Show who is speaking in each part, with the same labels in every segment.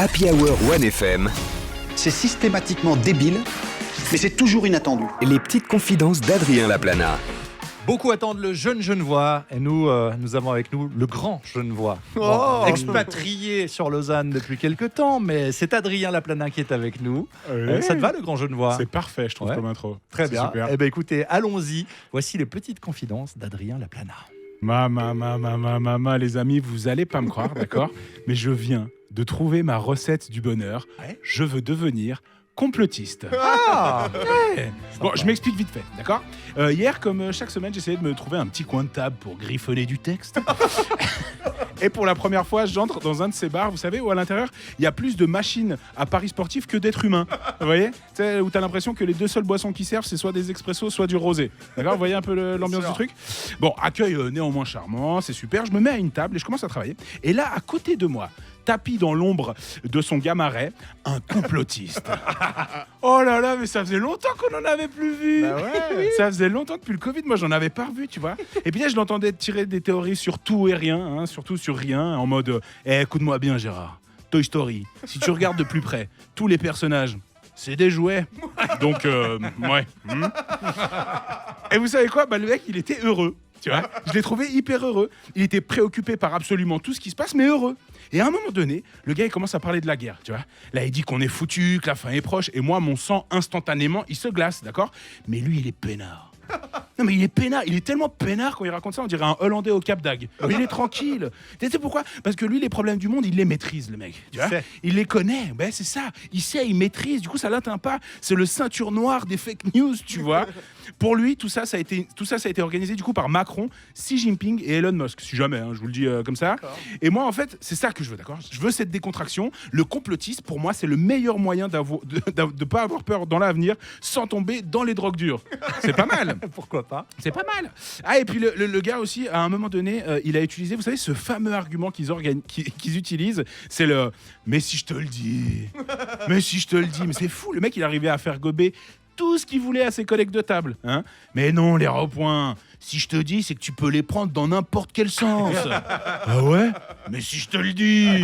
Speaker 1: Happy Hour 1FM,
Speaker 2: C'est systématiquement débile, mais c'est toujours inattendu.
Speaker 1: les petites confidences d'Adrien Laplana.
Speaker 3: Beaucoup attendent le jeune Genevois et nous avons avec nous le grand Genevois, expatrié sur Lausanne depuis quelques temps, mais c'est Adrien Laplana qui est avec nous.
Speaker 4: Ouais.
Speaker 3: Ça te va le grand Genevois?
Speaker 4: C'est parfait, je trouve,
Speaker 3: Ouais.
Speaker 4: comme intro.
Speaker 3: Très
Speaker 4: C'est
Speaker 3: bien.
Speaker 4: super.
Speaker 3: Eh bien écoutez, allons-y. Voici les petites confidences d'Adrien Laplana.
Speaker 4: Les amis, vous allez pas me croire, d'accord? Mais je viens de trouver ma recette du bonheur.
Speaker 3: Ouais.
Speaker 4: Je veux devenir complotiste.
Speaker 3: Ah
Speaker 4: Ouais. Bon, je m'explique vite fait, d'accord? Hier, comme chaque semaine, j'essayais de me trouver un petit coin de table pour griffonner du texte. Et pour la première fois, j'entre dans un de ces bars, vous savez, où à l'intérieur, il y a plus de machines à paris sportifs que d'êtres humains. Vous voyez? Tu sais, où tu as l'impression que les deux seules boissons qui servent, c'est soit des expressos, soit du rosé. D'accord? Vous voyez un peu l'ambiance du truc? Bon, accueil néanmoins charmant, c'est super. Je me mets à une table et je commence à travailler. Et là, à côté de moi, tapis dans l'ombre de son gamaret, un complotiste. Oh là là, mais ça faisait longtemps qu'on n'en avait plus vu. Ça faisait longtemps depuis le Covid, moi j'en avais pas revu, tu vois. Et puis là, je l'entendais tirer des théories sur tout et rien, hein, surtout sur rien, en mode écoute-moi bien Gérard, Toy Story, si tu regardes de plus près, tous les personnages, c'est des jouets. Donc, ouais. Et vous savez quoi? Le mec, il était heureux. Tu vois, je l'ai trouvé hyper heureux. Il était préoccupé par absolument tout ce qui se passe, mais heureux. Et à un moment donné, le gars, il commence à parler de la guerre, tu vois. Là, il dit qu'on est foutu, que la fin est proche. Et moi, mon sang, instantanément, il se glace, d'accord? Mais lui, il est peinard. Non, mais il est peinard. Il est tellement peinard quand il raconte ça, on dirait un Hollandais au Cap d'Agde. Mais il est tranquille. Tu sais pourquoi? Parce que lui, les problèmes du monde, il les maîtrise, le mec. Tu vois, il les connaît. Ben, c'est ça. Il sait, il maîtrise. Du coup, ça l'atteint pas. C'est le ceinture noire des fake news, tu vois. Pour lui, tout ça, ça a été organisé du coup par Macron, Xi Jinping et Elon Musk. Si jamais, hein, je vous le dis comme ça. Et moi, en fait, c'est ça que je veux, d'accord? Je veux cette décontraction. Le complotisme, pour moi, c'est le meilleur moyen de pas avoir peur dans l'avenir sans tomber dans les drogues dures. C'est pas mal.
Speaker 3: Pourquoi pas?
Speaker 4: C'est pas mal. Ah, et puis le gars aussi, à un moment donné, il a utilisé, vous savez, ce fameux argument qu'ils utilisent, c'est le « mais si je te le dis, mais si je te le dis ». Mais c'est fou, le mec, il arrivait à faire gober tout ce qu'il voulait à ses collègues de table. Hein, mais non, les ronds-points, si je te dis, c'est que tu peux les prendre dans n'importe quel sens. Ah ouais? Mais si je te le dis.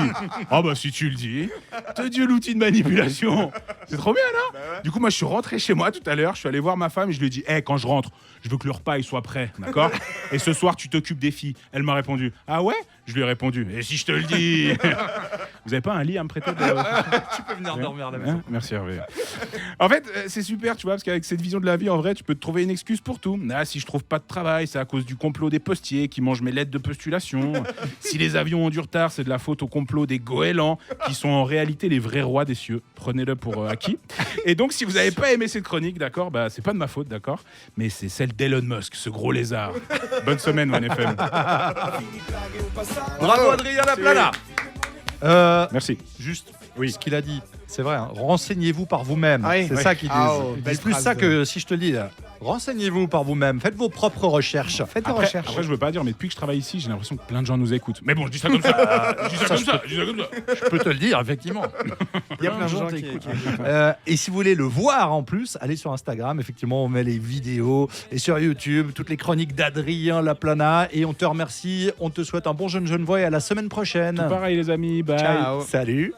Speaker 4: Ah bah si tu le dis, te dis l'outil de manipulation. C'est trop bien, non? Du coup, moi, je suis rentré chez moi tout à l'heure, je suis allé voir ma femme et je lui ai dit, quand je rentre, je veux que le repas il soit prêt, d'accord? Et ce soir, tu t'occupes des filles. Elle m'a répondu, ah ouais? Je lui ai répondu, et si je te le dis? Vous avez pas un lit à me prêter
Speaker 3: Tu peux venir dormir à la maison.
Speaker 4: Hein? Merci Hervé. En fait, c'est super, tu vois, parce qu'avec cette vision de la vie, en vrai, tu peux te trouver une excuse pour tout. Ah, si je trouve pas de travail, c'est à cause du complot des postiers qui mangent mes lettres de postulation. Si les avions ont du retard, c'est de la faute au complot des goélands, qui sont en réalité les vrais rois des cieux. Prenez-le pour acquis. Et donc, si vous n'avez pas aimé cette chronique, d'accord, bah, c'est pas de ma faute, d'accord, mais c'est celle d'Elon Musk, ce gros lézard. Bonne semaine, 1FM.
Speaker 3: Bravo Adrien Laplana.
Speaker 4: Merci.
Speaker 3: Juste
Speaker 4: Oui.
Speaker 3: ce qu'il a dit, c'est vrai, hein, renseignez-vous par vous-même. C'est ça qu'ils disent. Ils disent plus ça que si je te le dis. Là. Renseignez-vous par vous-même, faites vos propres recherches.
Speaker 4: Après, je veux pas dire, mais depuis que je travaille ici, j'ai l'impression que plein de gens nous écoutent. Mais bon, je dis ça comme ça. Je dis ça comme ça.
Speaker 3: Je peux te le dire, effectivement. Il y a plein de gens qui écoutent. Et si vous voulez le voir en plus, allez sur Instagram. Effectivement, on met les vidéos. Et sur YouTube, toutes les chroniques d'Adrien Laplana. Et on te remercie. On te souhaite un bon jeune Genevois et à la semaine prochaine.
Speaker 4: Pareil, les amis. Bye.
Speaker 3: Ciao. Salut.